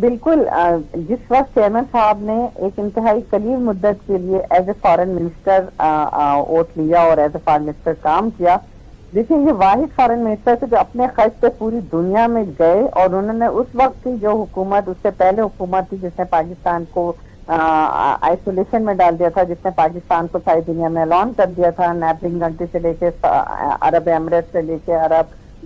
بالکل جس وقت چیئرمین صاحب نے ایک انتہائی قلیل مدت کے لیے as a foreign minister vote لیا اور ایز اے فارن منسٹر کام کیا، دیکھیں یہ واحد فارن منسٹر تھے جو اپنے خرچ پہ پوری دنیا میں گئے، اور انہوں نے اس وقت کی جو حکومت، اس سے پہلے حکومت تھی جس نے پاکستان کو آئسولیشن میں ڈال دیا تھا، جس نے پاکستان کو ساری دنیا میں اعلان کر دیا تھا، نیبرنگ کنٹری سے لے کے عرب ایمریٹ سے لے کے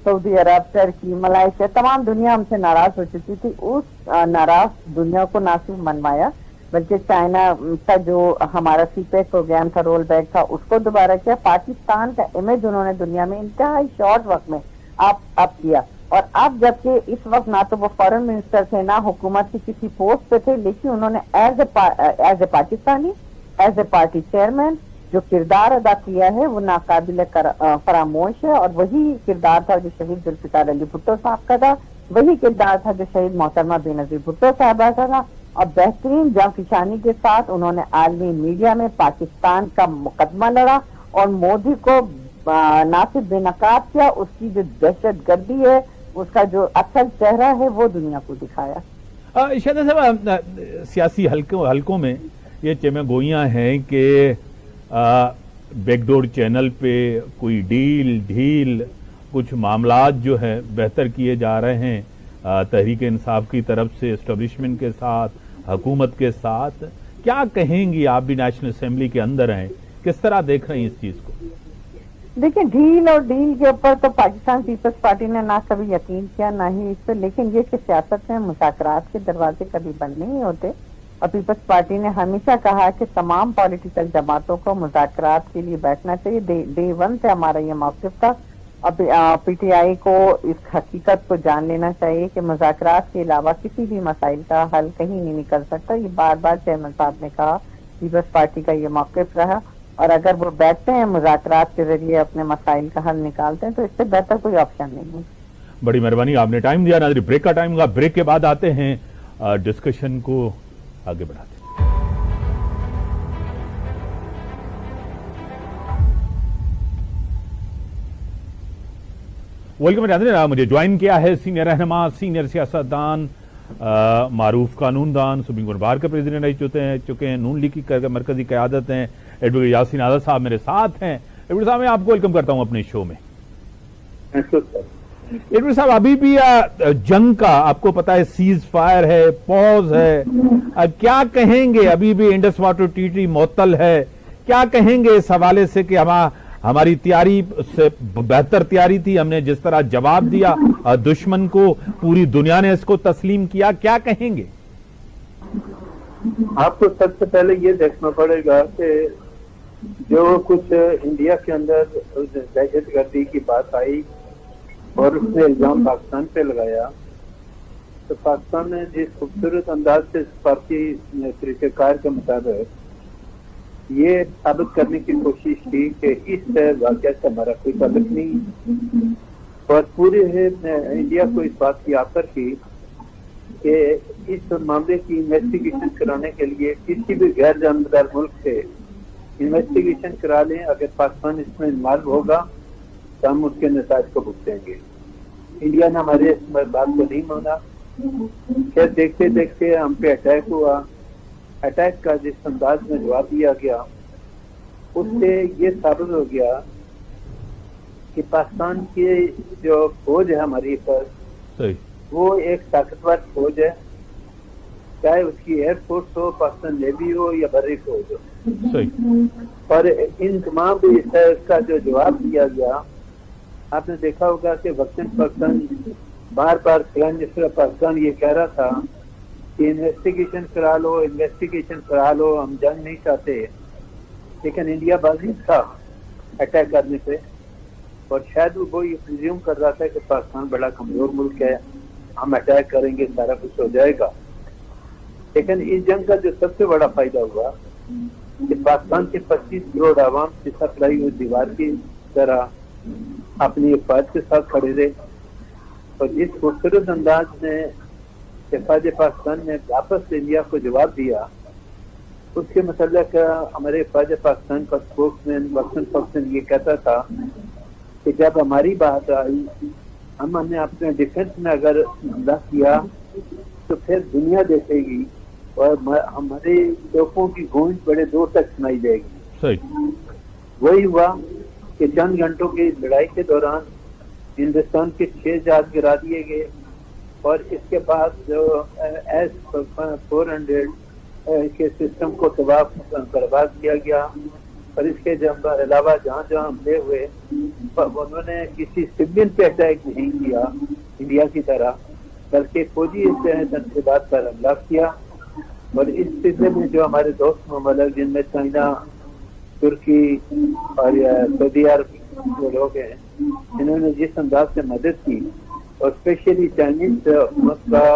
سعودی عرب، ترکی، ملائیشیا، تمام دنیا ہم سے ناراض ہو چکی تھی. اس ناراض دنیا کو نہ صرف منوایا بلکہ چائنا کا جو ہمارا سی پیک پروگرام تھا، رول بیک تھا، اس کو دوبارہ کیا. پاکستان کا امیج انہوں نے دنیا میں انتہائی شارٹ وقت میں اپ کیا. اور اب جبکہ اس وقت نہ تو وہ فارن منسٹر تھے نہ حکومت کی کسی پوسٹ پہ تھے، لیکن انہوں نے as a Pakistani, as a party chairman جو کردار ادا کیا ہے وہ ناقابل فراموش ہے. اور وہی کردار تھا جو شہید ذوالفقار علی بھٹو صاحب کا تھا، وہی کردار تھا جو شہید محترمہ بینظیر بھٹو صاحبہ کا تھا. اور بہترین جانفشانی کے ساتھ انہوں نے عالمی میڈیا میں پاکستان کا مقدمہ لڑا اور مودی کو نہ صرف بے نقاب کیا، اس کی جو دہشت گردی ہے، اس کا جو اصل چہرہ ہے وہ دنیا کو دکھایا. شہزاد صاحب، سیاسی حلقوں میں یہ چمہ گوئیاں ہیں کہ بیک ڈور چینل پہ کوئی ڈھیل کچھ معاملات جو ہیں بہتر کیے جا رہے ہیں تحریک انصاف کی طرف سے اسٹیبلشمنٹ کے ساتھ، حکومت کے ساتھ. کیا کہیں گی آپ بھی نیشنل اسمبلی کے اندر ہیں، کس طرح دیکھ رہے ہیں اس چیز کو؟ دیکھیں ڈھیل اور ڈیل کے اوپر تو پاکستان پیپلز پارٹی نے نہ کبھی یقین کیا نہ ہی اس پہ، لیکن یہ کہ سیاست میں مذاکرات کے دروازے کبھی بند نہیں ہوتے. اور پیپلز پارٹی نے ہمیشہ کہا کہ تمام پولیٹیکل جماعتوں کو مذاکرات کے لیے بیٹھنا چاہیے. ڈے ون سے ہمارا یہ موقف تھا. اب پی ٹی آئی کو اس حقیقت کو جان لینا چاہیے کہ مذاکرات کے علاوہ کسی بھی مسائل کا حل کہیں نہیں نکل سکتا. یہ بار بار چیئرمین صاحب نے کہا، پیپلز پارٹی کا یہ موقف رہا. اور اگر وہ بیٹھتے ہیں مذاکرات کے ذریعے اپنے مسائل کا حل نکالتے ہیں تو اس سے بہتر کوئی آپشن نہیں ہے. بڑی مہربانی، آپ نے ٹائم دیا. ناظرین بریک کا ٹائم ہوگا، بریک کے بعد آتے ہیں ڈسکشن کو آگے بڑھاتے ہیں. ویلکم ناظرین، مجھے جوائن کیا ہے سینئر رہنما، سینئر سیاستدان، معروف قانون دان، سپریم کورٹ بار کے پریزیڈنٹ رہ چکے ہیں، نون لیگ کی مرکزی قیادت ہیں، ایڈوکیٹ یاسین آزاد صاحب میرے ساتھ ہیں. ایڈوکیٹ صاحب میں آپ کو ویلکم کرتا ہوں اپنے شو میں. ایڈوکیٹ صاحب ابھی بھی جنگ کا آپ کو پتا ہے سیز فائر ہے، پوز ہے، کیا کہیں گے؟ ابھی بھی انڈس واٹر ٹریٹی معطل ہے، کیا کہیں گے اس حوالے سے کہ ہماری تیاری سے بہتر تیاری تھی، ہم نے جس طرح جواب دیا دشمن کو، پوری دنیا نے اس کو تسلیم کیا، کیا کہیں گے؟ آپ کو سب سے پہلے یہ دیکھنا پڑے گا کہ جو کچھ انڈیا کے اندر دہشت گردی کی بات آئی اور اس نے الزام پاکستان پہ لگایا، تو پاکستان نے جس خوبصورت انداز سے سفارتی طریقہ کار کے مطابق یہ ثابت کرنے کی کوشش کی کہ اس واقعہ سے ہمارا کوئی تعلق نہیں، اور پورے انڈیا کو اس بات کی آفر کی کہ اس معاملے کی انویسٹیگیشن کرانے کے لیے کسی بھی غیر جانبدار ملک سے انویسٹیگیشن کرا لیں. اگر پاکستان اس میں انوالو ہوگا تو ہم اس کے نتائج کو بھگتیں گے. انڈیا نے ہمارے اس بات کو نہیں مانا. پھر دیکھتے دیکھتے ہم پہ اٹیک ہوا. اٹیک کا جس انداز میں جواب دیا گیا اس سے یہ ثابت ہو گیا کہ پاکستان کی جو فوج ہے ہماری پر وہ ایک طاقتور فوج ہے، چاہے اس کی ایئر فورس ہو، پاکستان نیوی ہو یا بری فوج ہو. اور ان تمام بھی اس کا جو جواب دیا گیا، آپ نے دیکھا ہوگا کہ وقتاً فوقتاً بار بار پرائم منسٹر پاکستان یہ کہہ رہا تھا کہ انویسٹیگیشن کرا لو، ہم جنگ نہیں چاہتے. لیکن انڈیا بازی تھا اٹیک کرنے سے، اور شاید وہ یہ پریزیوم کر رہا تھا کہ پاکستان بڑا کمزور ملک ہے، ہم اٹیک کریں گے سارا کچھ ہو جائے گا. لیکن اس جنگ کا جو سب سے بڑا فائدہ ہوا کہ پاکستان کے 25 کروڑ عوام کی سپلائی ہوئی دیوار کی طرح اپنی افواج کے ساتھ کھڑے رہے. اور جس خوبصورت انداز میں افواج پاکستان نے واپس انڈیا کو جواب دیا، اس کے متعلق ہمارے افواج پاکستان کا اسپوکس مین وقتاً فوقتاً یہ کہتا تھا کہ جب ہماری بات آئی، ہم نے اپنے ڈیفینس میں اگر حملہ کیا تو پھر دنیا دیکھے گی اور ہمارے لوگوں کی گونج بڑے دور تک سنائی دے گی. صحیح. وہی ہوا کہ چند گھنٹوں کی لڑائی کے دوران ہندوستان کے 6 جہاز گرا دیے گئے اور اس کے بعد جو S-400 کے سسٹم کو تباہ برباد کیا گیا. اور اس کے علاوہ جہاں جہاں حملے ہوئے انہوں نے کسی سویلین پہ اٹیک نہیں کیا انڈیا کی طرح، بلکہ فوجی تنصیبات پر حملہ کیا. اور اس سلسلے میں جو ہمارے دوست ممالک جن میں چائنا، ترکی اور سعودی عرب جو لوگ ہیں، انہوں نے جس انداز سے مدد کی اور اسپیشلی چائنیز حکومت کا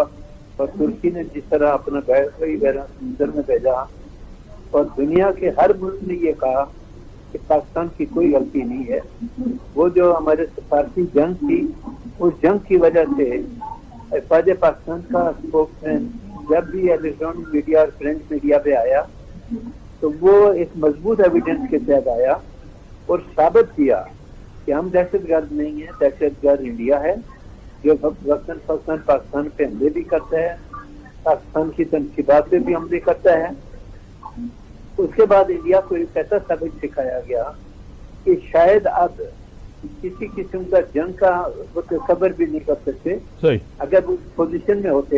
اور ترکی نے جس طرح اپنا سمندر میں بھیجا، اور دنیا کے ہر ملک نے یہ کہا کہ پاکستان کی کوئی غلطی نہیں ہے. وہ جو ہمارے سفارتی جنگ تھی، اس جنگ کی وجہ سے افواج پاکستان کا اسپوکس مین جب بھی الیکٹرانک میڈیا اور پرنٹ میڈیا پہ آیا تو وہ ایک مضبوط ایویڈنس کے تحت آیا اور ثابت کیا کہ ہم دہشت گرد نہیں ہیں، دہشت گرد انڈیا ہے جو وقتاً فوقتاً پاکستان پہ حملے بھی کرتا ہے، پاکستان کی تنصیبات پہ بھی حملے کرتا ہے. اس کے بعد انڈیا کو ایک ایسا سبق سکھایا گیا کہ شاید اب کسی قسم کا جنگ کا وہ تصور بھی نہیں کر سکتے. اگر وہ پوزیشن میں ہوتے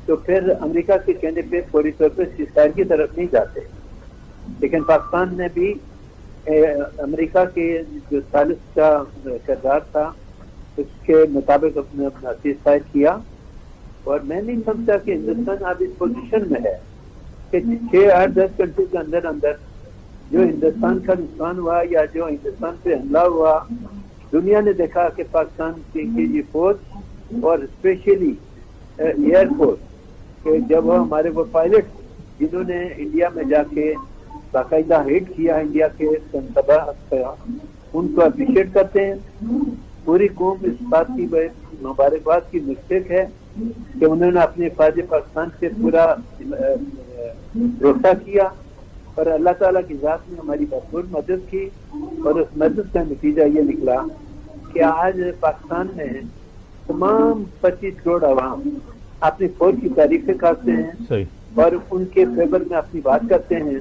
تو پھر امریکہ کے کہنے پہ فوری طور پہ سیزفائر کی طرف نہیں جاتے. لیکن پاکستان نے بھی امریکہ کے جو ثالث کا کردار تھا اس کے مطابق اپنا سیزفائر کیا. اور میں نہیں سمجھتا کہ ہندوستان اب اس پوزیشن میں ہے کہ 6-8-10 گھنٹے کے اندر اندر جو ہندوستان کا نقصان ہوا یا جو ہندوستان پہ حملہ ہوا، دنیا نے دیکھا کہ پاکستان کی یہ فوج اور اسپیشلی ایئر فورس کہ جب ہمارے وہ پائلٹ جنہوں نے انڈیا میں جا کے باقاعدہ ہٹ کیا انڈیا کے تباہ کا، ان کو اپریشیٹ کرتے ہیں. پوری قوم اس بات کی مبارکباد کی مستحق ہے کہ انہوں نے اپنے افواج پاکستان سے پورا بھروسہ کیا اور اللہ تعالیٰ کی ذات نے ہماری بھرپور مدد کی. اور اس مدد کا نتیجہ یہ نکلا کہ آج پاکستان میں تمام 25 کروڑ عوام اپنی فوج کی تعریفیں کرتے ہیں اور ان کے فیور میں اپنی بات کرتے ہیں،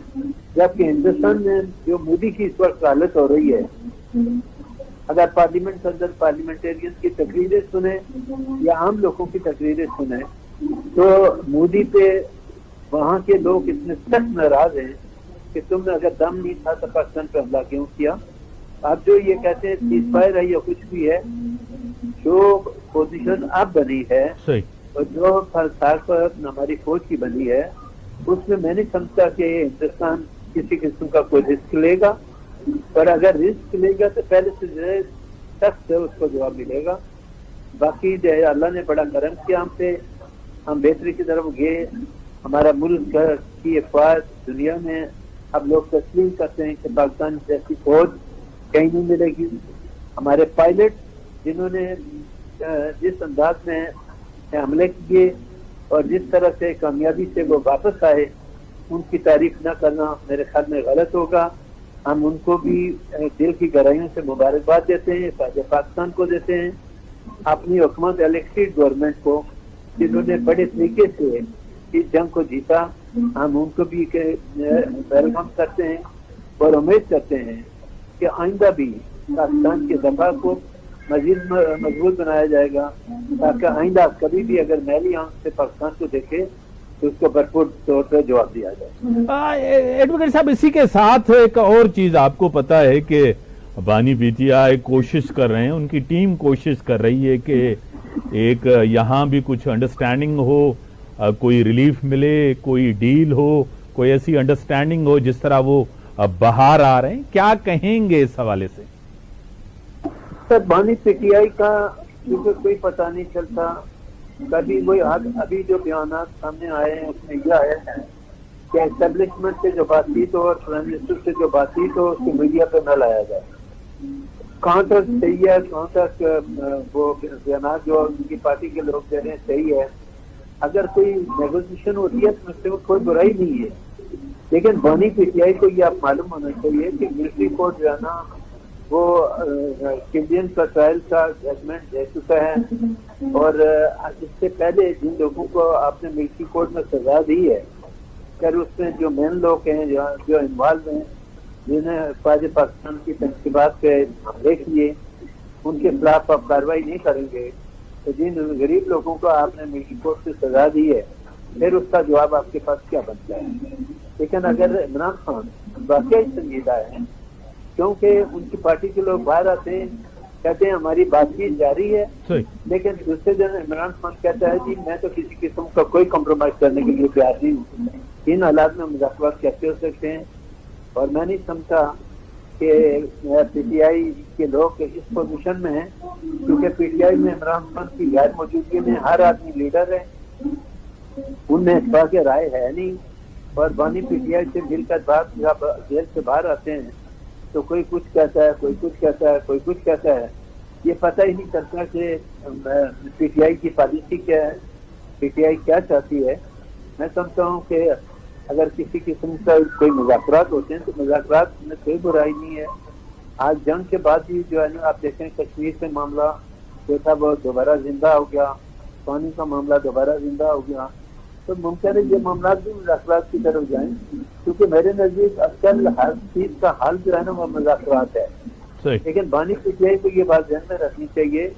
جبکہ ہندوستان میں جو مودی کی اس وقت حالت ہو رہی ہے، اگر پارلیمنٹ کے اندر پارلیمنٹیرین کی تقریریں سنیں یا عام لوگوں کی تقریریں سنیں تو مودی پہ وہاں کے لوگ اتنے سخت ناراض ہیں کہ تم نے اگر دم نہیں تھا تو پاکستان پہ حملہ کیوں کیا. اب جو یہ کہتے ہیں سیزفائر ہے یا کچھ بھی ہے، جو پوزیشن اب بنی ہے اور جو ہماری فوج کی بنی ہے، اس میں نہیں سمجھتا کہ ہندوستان کسی قسم کا کوئی رسک لے گا. اور اگر رسک لے گا تو پہلے سے سخت اس کو جواب ملے گا. باقی اللہ نے بڑا کرم کیا ہم پہ، ہم بہتری کی طرف گئے. ہمارا ملک کی افواج دنیا میں اب لوگ تسلیم کرتے ہیں کہ پاکستان جیسی فوج کہیں نہیں ملے گی. ہمارے پائلٹ جنہوں نے جس انداز میں حملے کیے اور جس طرح سے کامیابی سے وہ واپس آئے، ان کی تعریف نہ کرنا میرے خیال میں غلط ہوگا. ہم ان کو بھی دل کی گہرائیوں سے مبارکباد دیتے ہیں، پاکستان کو دیتے ہیں، اپنی حکومت الیکٹڈ گورنمنٹ کو جنہوں نے بڑے طریقے سے اس جنگ کو جیتا. ہم ان کو بھی ویلکم کرتے ہیں اور امید کرتے ہیں کہ آئندہ بھی پاکستان کے دفاع کو مزید مضبوط بنایا جائے گا تاکہ آئندہ کبھی بھی اگر میلی آنکھ سے پاکستان کو دیکھے تو اس کو بھرپور طور پہ جواب دیا جائے. ایڈوکیٹ صاحب، اسی کے ساتھ ایک اور چیز آپ کو پتا ہے کہ بانی پی ٹی آئی کوشش کر رہے ہیں، ان کی ٹیم کوشش کر رہی ہے کہ ایک یہاں بھی کچھ انڈرسٹینڈنگ ہو، کوئی ریلیف ملے، کوئی ڈیل ہو، کوئی ایسی انڈرسٹینڈنگ ہو جس طرح وہ باہر آ رہے ہیں. کیا کہیں گے اس حوالے سے؟ سر، بانی پی ٹی آئی کا کیونکہ کوئی پتہ نہیں چلتا. کبھی کوئی ابھی جو بیانات سامنے آئے ہیں اس میں یہ آیا ہے کہ اسٹیبلشمنٹ سے جو بات چیت ہو اور پرائم منسٹر سے جو بات چیت ہو اس کو میڈیا پہ نہ لایا جائے. کہاں تک صحیح ہے، کہاں تک وہ بیانات جو ان کی پارٹی کے لوگ دے رہے ہیں صحیح ہے. اگر کوئی نیگوسیشن ہوتی ہے تو اس میں کوئی برائی نہیں ہے، لیکن بانی پی ٹی آئی کو یہ آپ معلوم ہونا چاہیے کہ ملٹری کورٹ جو ہے نا وہ چلڈرن کا ٹرائل کا ججمنٹ دے چکا ہے، اور اس سے پہلے جن لوگوں کو آپ نے ملٹری کورٹ میں سزا دی ہے، اگر اس میں جو مین لوگ ہیں جو انوالو ہیں، جنہیں فوج پاکستان کی تنصیبات پہ حملے کیے، ان کے خلاف آپ کارروائی نہیں کریں گے تو جن غریب لوگوں کو آپ نے ملٹری کورٹ سے سزا دی ہے، پھر اس کا جواب آپ کے پاس کیا بنتا ہے؟ لیکن اگر عمران خان واقعی سنجیدہ ہے، کیونکہ ان کی پارٹی کے لوگ باہر آتے ہیں، کہتے ہیں ہماری بات چیت جاری ہے، لیکن دوسرے دن عمران خان کہتا ہے جی میں تو کسی قسم کا کوئی کمپرومائز کرنے کے لیے تیار نہیں ہوں، ان حالات میں مذاکرات کیسے ہو سکتے ہیں؟ اور میں نہیں سمجھتا کہ پی ٹی آئی کے لوگ اس پوزیشن میں ہیں، کیونکہ پی ٹی آئی میں عمران خان کی غیر موجودگی میں ہر آدمی لیڈر ہے، ان میں اتفاق رائے ہے نہیں، اور بانی پی ٹی آئی سے مل کر بعد جب جیل سے باہر آتے ہیں تو کوئی کچھ کہتا ہے، کوئی کچھ کہتا ہے، کوئی کچھ کہتا ہے، یہ پتہ ہی نہیں چلتا کہ پی ٹی آئی کی پالیسی کیا ہے، پی ٹی آئی کیا چاہتی ہے۔ میں سمجھتا ہوں کہ اگر کسی قسم کا کوئی مذاکرات ہوتے ہیں تو مذاکرات میں کوئی برائی نہیں ہے۔ آج جنگ کے بعد بھی جو ہے نا آپ دیکھیں کشمیر سے معاملہ جو تھا وہ دوبارہ زندہ ہو گیا، پانی کا معاملہ دوبارہ زندہ ہو گیا، تو ممکن ہے یہ معاملات بھی مذاکرات کی طرف جائیں، کیونکہ میرے نزدیک اصل ہر چیز کا حل جو ہے نا وہ مذاکرات ہے۔ لیکن بانی پی ٹی آئی کو یہ بات ذہن میں رکھنی چاہیے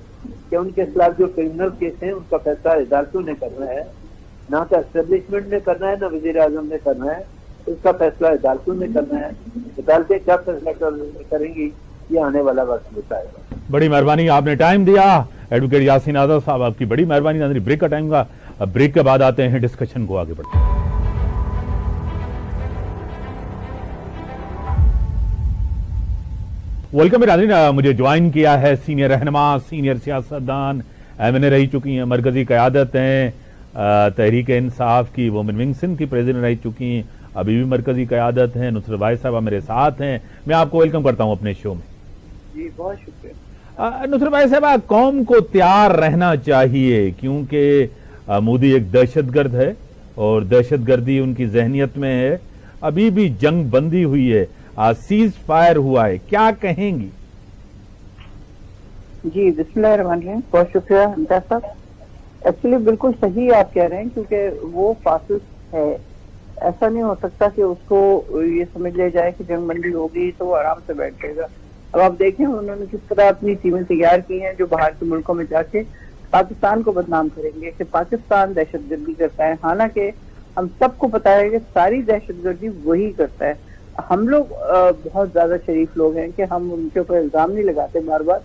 کہ ان کے خلاف جو کرمنل کیس ہیں ان کا فیصلہ عدالتوں نے کرنا ہے، نہ تو اسٹیبلشمنٹ نے کرنا ہے، نہ وزیر اعظم نے کرنا ہے، اس کا فیصلہ عدالتوں نے کرنا ہے۔ عدالتیں کیا فیصلہ کریں گی یہ آنے والا وقت بتائے گا۔ بڑی مہربانی، آپ نے ٹائم دیا ایڈوکیٹ یاسین آزاد صاحب، آپ کی بڑی مہربانی۔ ناظرین بریک کا ٹائم کا، اب بریک کے بعد آتے ہیں ڈسکشن کو آگے بڑھتے ہیں۔ ویلکم ناظرین، مجھے جوائن کیا ہے سینئر رہنما، سینئر سیاستدان، ایم این اے رہی چکی ہیں، مرکزی قیادت ہیں تحریک انصاف کی، وومن ونگ سندھ کی پریزیڈنٹ رہ چکی ہیں، ابھی بھی مرکزی قیادت ہیں، نصرت بھائی صاحبہ میرے ساتھ ہیں۔ میں آپ کو ویلکم کرتا ہوں اپنے شو میں۔ جی بہت شکریہ۔ نصرت بھائی صاحبہ، قوم کو تیار رہنا چاہیے کیونکہ مودی ایک دہشت گرد ہے اور دہشت گردی ان کی ذہنیت میں ہے، ابھی بھی جنگ بندی ہوئی ہے، سیز فائر ہوا ہے، کیا کہیں گی؟ جی بسم اللہ الرحمن الرحیم، بہت شکریہ امتیاز صاحب۔ ایکچولی بالکل صحیح آپ کہہ رہے ہیں، کیونکہ وہ فاسسٹ ہے، ایسا نہیں ہو سکتا کہ اس کو یہ سمجھ لیا جائے کہ جنگ بندی ہوگی تو وہ آرام سے بیٹھ جائے گا۔ اب آپ دیکھیں انہوں نے کس طرح اپنی ٹیمیں تیار کی ہیں جو باہر کے ملکوں میں جا کے پاکستان کو بدنام کریں گے کہ پاکستان دہشت گردی کرتا ہے، حالانکہ ہم سب کو پتا ہے کہ ساری دہشت گردی وہی کرتا ہے۔ ہم لوگ بہت زیادہ شریف لوگ ہیں کہ ہم ان کے اوپر الزام نہیں لگاتے بار بار۔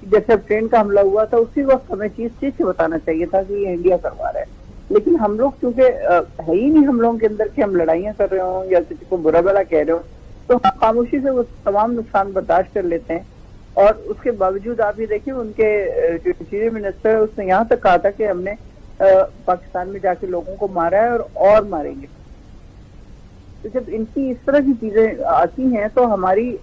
جیسے اب ٹرین کا حملہ ہوا تھا اسی وقت ہمیں چیز سے بتانا چاہیے تھا کہ یہ انڈیا کروا رہا ہے، لیکن ہم لوگ چونکہ ہے ہی نہیں ہم لوگوں کے اندر کہ ہم لڑائیاں کر رہے ہوں یا کسی کو برا بھلا کہہ رہے ہوں، تو ہم خاموشی سے وہ تمام نقصان برداشت کر لیتے ہیں۔ اور اس کے باوجود آپ یہ دیکھیں ان کے جو انٹیریئر منسٹر ہے اس نے یہاں تک کہا تھا کہ ہم نے پاکستان میں جا کے لوگوں کو مارا ہے اور ماریں گے۔ تو جب ان کی اس طرح کی چیزیں آتی ہیں تو ہماری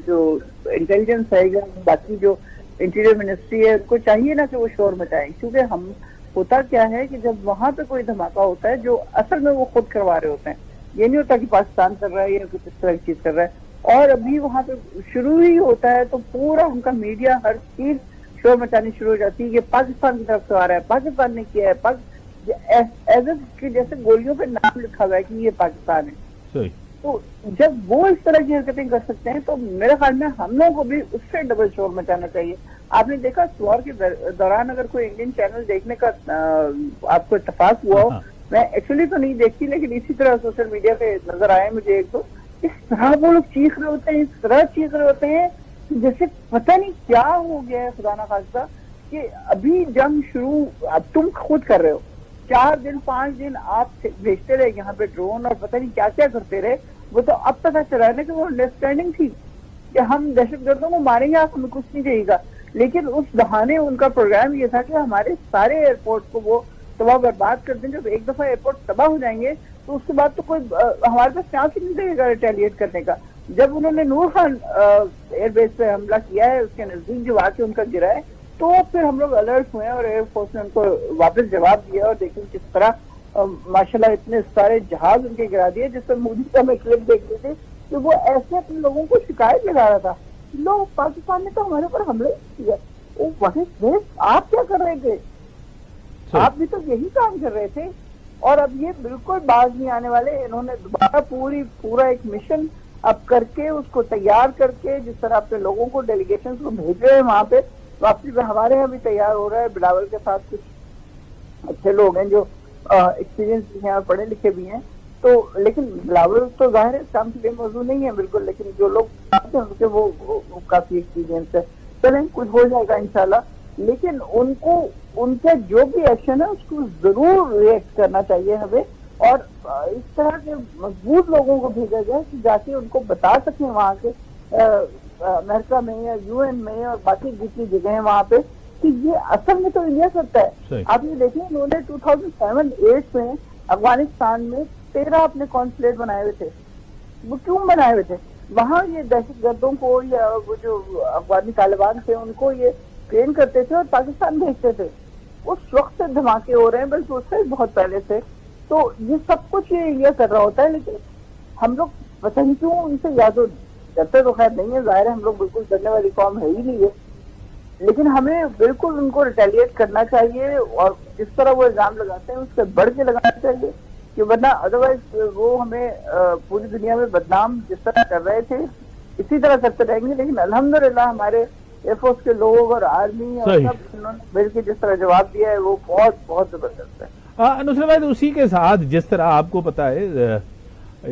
جو انٹیلیجنس ہے یا باقی جو انٹیریئر منسٹری ہے ان کو چاہیے نا کہ وہ شور مچائیں، کیونکہ ہم ہوتا کیا ہے کہ جب وہاں پہ کوئی دھماکہ ہوتا ہے جو اصل میں وہ خود کروا رہے ہوتے ہیں، یہ نہیں ہوتا کہ پاکستان کر رہا ہے یا کچھ اس طرح کی چیز کر رہا ہے، اور ابھی وہاں پہ شروع ہی ہوتا ہے تو پورا ان کا میڈیا ہر چیز شور مچانی شروع ہو جاتی ہے کہ پاکستان کی طرف سے آ رہا ہے، پاکستان نے کیا ہے، ایز اے جیسے گولیوں پہ نام لکھا ہوا ہے کہ یہ پاکستان ہے۔ تو جب وہ اس طرح کی حرکتیں کر سکتے ہیں تو میرے خیال میں ہم لوگوں کو بھی اس سے ڈبل شور مچانا چاہیے۔ آپ نے دیکھا وار کے دوران اگر کوئی انڈین چینل دیکھنے کا آپ کو اتفاق ہوا ہو، میں ایکچولی تو نہیں دیکھتی لیکن اسی طرح سوشل میڈیا پہ نظر آئے مجھے ایک تو، اس طرح وہ لوگ چیخ رہے ہوتے ہیں، اس طرح چیخ رہے ہوتے ہیں جیسے پتہ نہیں کیا ہو گیا ہے خدا نہ خواستہ، کہ ابھی جنگ شروع اب تم خود کر رہے ہو، 4 دن 5 دن آپ بھیجتے رہے یہاں پہ ڈرون اور پتہ نہیں کیا کیا کرتے رہے، وہ تو اب پتہ چلا ہے نا کہ وہ انڈرسٹینڈنگ تھی کہ ہم دہشت گردوں کو ماریں گے، آپ ہمیں کچھ نہیں دے گا، لیکن اس بہانے ان کا پروگرام یہ تھا کہ ہمارے سارے ایئرپورٹ کو وہ تباہ برباد کر دیں۔ جب ایک دفعہ ایئرپورٹ تباہ ہو جائیں گے تو اس کے بعد تو کوئی ہمارے پاس چانس ہی نہیں دے گا ریٹیلیٹ کرنے کا۔ جب انہوں نے نور خان ایئر بیس پہ حملہ کیا ہے، اس کے نزدیک جو آ کے ان کا گرا ہے، تو پھر ہم لوگ الرٹ ہوئے ہیں اور ایئر فورس نے ان کو واپس جواب دیا، اور دیکھیں کس طرح ماشاءاللہ اتنے سارے جہاز ان کے گرا دیے، جس پر مودی کا میں کلپ دیکھ رہی تھی کہ وہ ایسے اپنے لوگوں کو شکایت لگا رہا تھا لو پاکستان نے تو ہمارے اوپر حملے کیا. آپ کیا کر رہے تھے؟ آپ بھی تو یہی کام کر رہے تھے. اور اب یہ بالکل باز نہیں آنے والے. انہوں نے دوبارہ پورا ایک مشن اب کر کے اس کو تیار کر کے, جس طرح اپنے لوگوں کو ڈیلیگیشن کو بھیجے ہیں وہاں پہ واپسی پہ, ہمارے یہاں بھی تیار ہو رہا ہے. بلاول کے ساتھ کچھ اچھے لوگ ہیں جو ایکسپیرینس بھی ہیں اور پڑھے لکھے بھی ہیں. تو لیکن بلاول تو ظاہر ہے کام کے لیے موضوع نہیں ہے بالکل, لیکن جو لوگ آتے ہیں ان کے وہ کافی ایکسپیرینس ہے. چلیں کچھ ہو جائے گا انشاءاللہ, لیکن ان کا جو بھی ایکشن ہے اس کو ضرور ریئیکٹ کرنا چاہیے ہمیں, اور اس طرح کے مضبوط لوگوں کو بھیجا جائے کہ جا کے ان کو بتا سکیں وہاں کے امریکہ میں یا UN میں اور باقی جتنی جگہ ہیں وہاں پہ کہ یہ اصل میں تو انڈیا کرتا ہے. آپ یہ دیکھیں انہوں نے 2007-8 میں افغانستان میں 13 اپنے کانسولیٹ بنائے ہوئے تھے. وہ کیوں بنائے ہوئے تھے؟ وہاں یہ دہشت گردوں کو یا وہ جو افغانی طالبان تھے ان کو یہ ٹرین کرتے تھے اور پاکستان بھیجتے تھے. اس وقت سے دھماکے ہو رہے ہیں, بلکہ اس سے بہت پہلے سے. تو یہ سب کچھ یہ کر رہا ہوتا ہے, لیکن ہم لوگ پتہ نہیں کیوں ان سے یاد ڈرتے تو خیر نہیں ہے, ظاہر ہے ہم لوگ بالکل ڈرنے والی قوم ہے ہی نہیں ہے, لیکن ہمیں بالکل ان کو ریٹیلیٹ کرنا چاہیے اور جس طرح وہ الزام لگاتے ہیں اس سے بڑھ کے لگانا چاہیے, کہ ورنہ ادروائز وہ ہمیں پوری دنیا میں بدنام جس طرح کر رہے تھے اسی طرح کرتے رہیں گے. لیکن الحمدللہ ہمارے ایئر فورس کے لوگ اور آرمی اور سب انہوں نے مل کے جس طرح جواب دیا ہے وہ بہت بہت زبردست ہے. نصرت بھائی, اسی کے ساتھ جس طرح آپ کو پتا ہے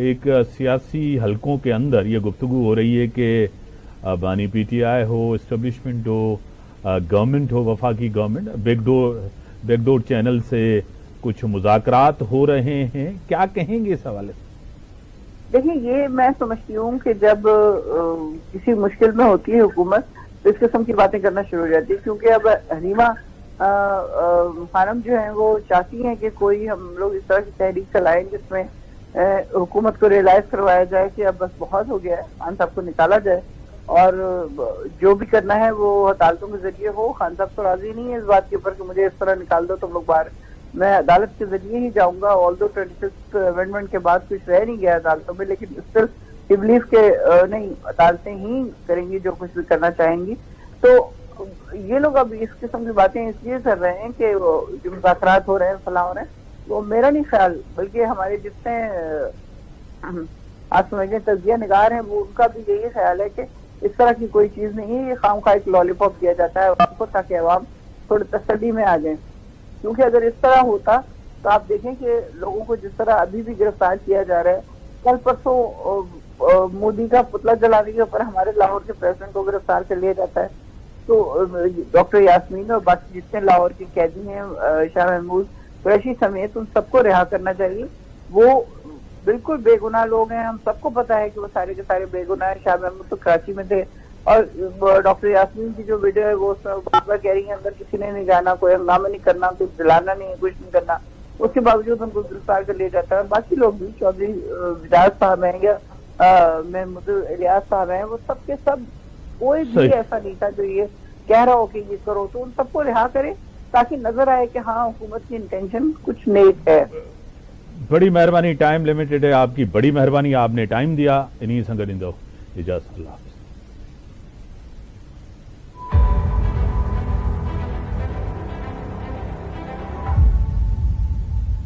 ایک سیاسی حلقوں کے اندر یہ گفتگو ہو رہی ہے کہ بانی PTI ہو, اسٹیبلشمنٹ ہو, گورنمنٹ ہو, وفاقی گورنمنٹ, بیک ڈور چینل سے کچھ مذاکرات ہو رہے ہیں, کیا کہیں گے اس حوالے سے؟ دیکھیں یہ میں سمجھتی ہوں کہ جب کسی مشکل میں ہوتی ہے حکومت تو اس قسم کی باتیں کرنا شروع ہو جاتی ہے, کیونکہ اب حلیمہ خانم جو ہیں وہ چاہتی ہیں کہ کوئی ہم لوگ اس طرح کی تحریک چلائیں جس میں حکومت کو ریئلائز کروایا جائے کہ اب بس بہت ہو گیا ہے, خان صاحب کو نکالا جائے اور جو بھی کرنا ہے وہ عدالتوں کے ذریعے ہو. خان صاحب تو راضی نہیں ہے اس بات کے اوپر کہ مجھے اس طرح نکال دو تم لوگ باہر, میں عدالت کے ذریعے ہی جاؤں گا. آلدو 26 امینڈمنٹ کے بعد کچھ رہ نہیں گیا عدالتوں میں, لیکن اسٹل ابلیف کے نہیں, عدالتیں ہی کریں گی جو کچھ بھی کرنا چاہیں گی. تو یہ لوگ اب اس قسم کی باتیں اس لیے کر رہے ہیں کہ جو مذاکرات ہو رہے ہیں فلاں ہو رہے ہیں, وہ میرا نہیں خیال بلکہ ہمارے جتنے آپ سمجھیں تجزیہ نگار ہیں وہ ان کا بھی یہی خیال ہے کہ اس طرح کی کوئی چیز نہیں ہے, یہ خام خواہ ایک لالی پاپ دیا جاتا ہے عوام کو تاکہ عوام تھوڑی تسلی میں آ جائیں. کیونکہ اگر اس طرح ہوتا تو آپ دیکھیں کہ لوگوں کو جس طرح ابھی بھی گرفتار کیا جا رہا ہے, کل پرسوں مودی کا پتلا جلانے کے اوپر ہمارے لاہور کے پریزیڈنٹ کو گرفتار کر لیا جاتا ہے. تو ڈاکٹر یاسمین اور باقی جتنے لاہور کے قیدی ہیں, شاہ محمود قریشی سمیت, ان سب کو رہا کرنا چاہیے. وہ بالکل بے گناہ لوگ ہیں, ہم سب کو پتا ہے کہ وہ سارے کے سارے بے گناہ ہیں. شاہ محمود تو کراچی میں تھے, اور ڈاکٹر یاسمین کی جو ویڈیو ہے وہ بار کہہ رہی ہیں اندر کسی نے نہیں جانا, کوئی ہنگامہ نہیں کرنا, کچھ جلانا نہیں, کچھ نہیں کرنا, اس کے باوجود ان کو گرفتار کر لیا جاتا ہے. باقی لوگ بھی چودھری وجاز صاحب ہیں یا محمود الیاس صاحب ہیں, وہ سب کے سب کوئی بھی ایسا نہیں تھا جو یہ کہہ رہا ہو کہ یہ کرو, تو ان سب کو رہا کرے تاکہ نظر آئے کہ ہاں حکومت کی انٹینشن کچھ نیک ہے. بڑی مہربانی, ٹائم لمیٹڈ ہے آپ کی, بڑی مہربانی آپ نے ٹائم دیا. انہی سنگت اندو اجازت, اللہ حافظ.